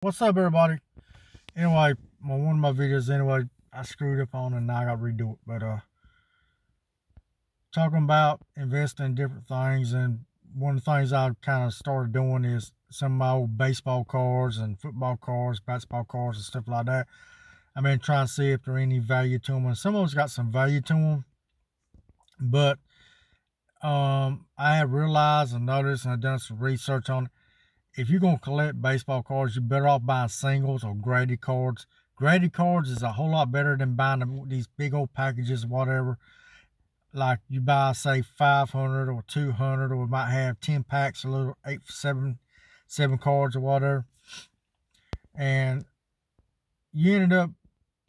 What's up, everybody? Anyway, one of my videos, anyway, I screwed up on and now I got to redo it. But talking about investing in different things, and one of the things I kind of started doing is some of my old baseball cards and football cards, basketball cards, and stuff like that. I've been trying to see if there's any value to them, and some of them's got some value to them. But I have realized and noticed, and I've done some research on it. If you're gonna collect baseball cards, you're better off buying singles or graded cards. Graded cards is a whole lot better than buying these big old packages, whatever. Like you buy, say, 500 or 200, or we might have 10 packs, a little eight, seven cards or whatever, and you ended up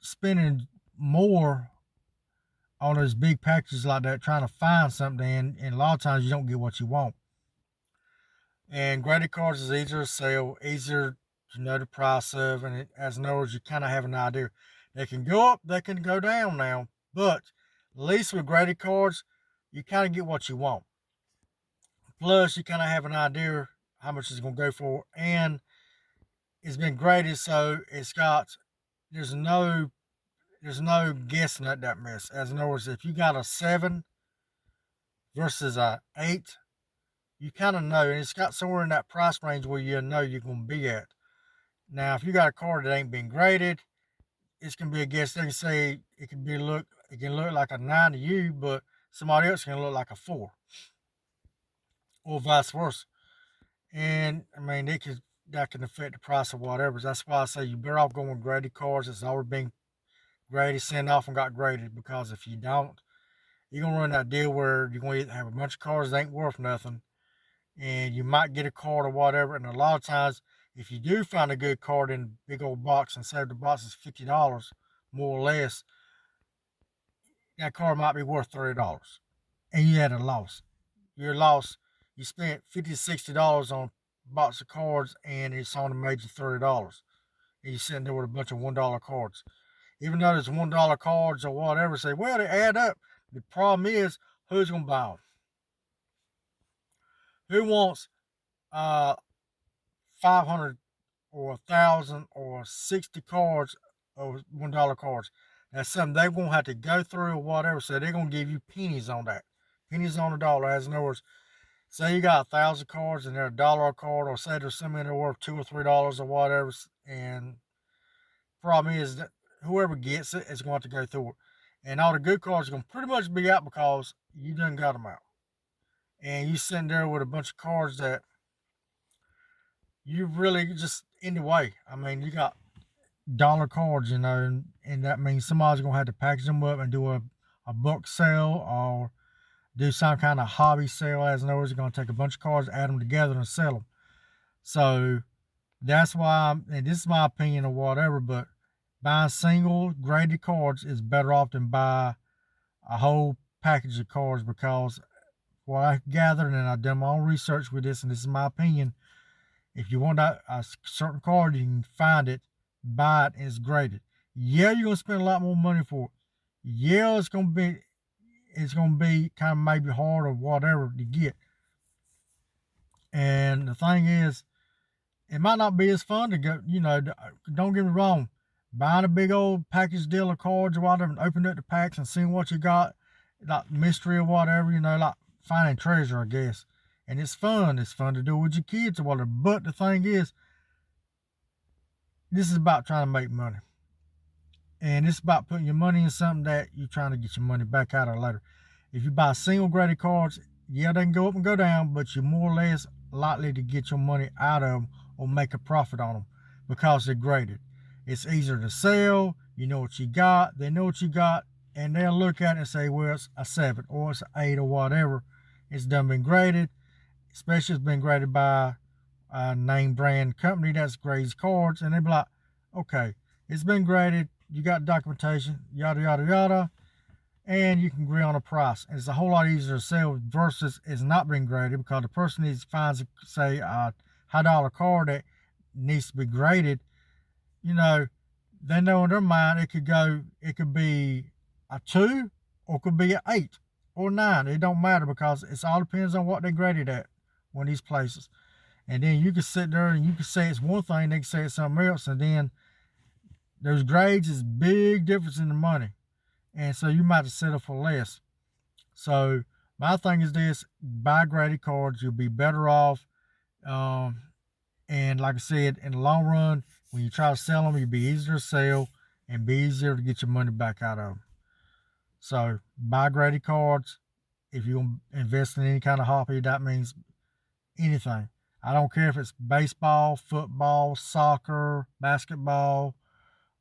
spending more on those big packages like that, trying to find something, and a lot of times you don't get what you want. And credit cards is easier to sell, easier to know the price of, and as in other words, you kind of have an idea. They can go up, they can go down now, but at least with credit cards, you kind of get what you want. Plus, you kind of have an idea how much it's going to go for, and it's been graded, so there's no there's no guessing at that mess. As in other words, if you got a 7 versus a 8, you kind of know, and it's got somewhere in that price range where you know you're going to be at. Now, if you got a card that ain't been graded, it's gonna be a guess. They can say it can look like a 9 to you, but somebody else can look like a 4, or vice versa. And I mean, that can affect the price of whatever. That's why I say you better off going with graded cards that's already been graded, sent off, and got graded. Because if you don't, you're gonna run that deal where you're gonna have a bunch of cards that ain't worth nothing, and you might get a card or whatever. And a lot of times, if you do find a good card in a big old box and say the box is $50, more or less, that card might be worth $30, and you had a loss. Your loss, you spent $50 to $60 on a box of cards, and it's only made you $30. And you're sitting there with a bunch of $1 cards. Even though there's $1 cards or whatever, say, well, they add up. The problem is, who's gonna buy them? Who wants 500 or 1,000 or 60 cards or $1 cards? That's something they're gonna have to go through or whatever. So they're gonna give you pennies on that, pennies on the dollar. As in other words, say you got 1,000 cards and they're $1 a card, or say there's some in there worth $2 or $3 or whatever. And problem is that whoever gets it is going to go through it, and all the good cards are going to pretty much be out because you done got them out, and you sitting there with a bunch of cards that you really just in the way. I mean, you got dollar cards, and that means somebody's going to have to package them up and do a book sale, or do some kind of hobby sale. As in other words, you're going to take a bunch of cards, add them together, and sell them. So that's why, and this is my opinion or whatever, but buying single graded cards is better off than buy a whole package of cards, because what I gathered, and I've done my own research with this, and this is my opinion, if you want a certain card, you can find it, buy it, and it's graded. Yeah, you're gonna spend a lot more money for it. Yeah, it's gonna be kind of maybe hard or whatever to get. And the thing is, it might not be as fun to go. Don't get me wrong. Buying a big old package deal of cards or whatever, and opening up the packs and seeing what you got, like mystery or whatever, like finding treasure, I guess. And it's fun. It's fun to do with your kids or whatever. But the thing is, this is about trying to make money. And it's about putting your money in something that you're trying to get your money back out of later. If you buy single graded cards, yeah, they can go up and go down, but you're more or less likely to get your money out of them or make a profit on them because they're graded. It's easier to sell. You know what you got. They know what you got, and they'll look at it and say, well, it's a 7 or it's an 8 or whatever. It's done been graded, especially if it's been graded by a name brand company that's grades cards, and they'll be like, okay, it's been graded. You got documentation, yada, yada, yada, and you can agree on a price. And it's a whole lot easier to sell versus it's not been graded, because the person finds, say, a $100 card that needs to be graded. They know in their mind it could be a 2, or it could be an 8 or 9. It don't matter, because it all depends on what they graded at one of these places. And then you can sit there and you can say it's one thing, they can say it's something else, and then those grades is big difference in the money. And so you might have to settle for less. So my thing is this: buy graded cards. You'll be better off. Um, and like I said, in the long run, when you try to sell them, you'll be easier to sell and be easier to get your money back out of them. So buy graded cards. If you invest in any kind of hobby, that means anything. I don't care if it's baseball, football, soccer, basketball,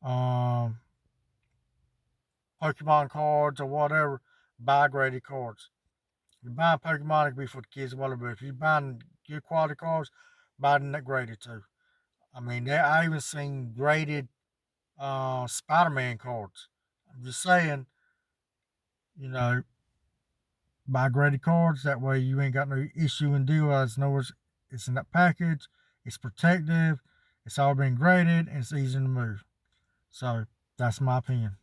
um, Pokemon cards, or whatever. Buy graded cards. If you're buying Pokemon, it can be for the kids, whatever. But if you're buying good quality cards, buy them graded too. I mean, I even seen graded Spider-Man cards. I'm just saying, you know, buy graded cards. That way you ain't got no issue and deal. As know it's in that package. It's protective. It's all been graded and it's easy to move. So that's my opinion.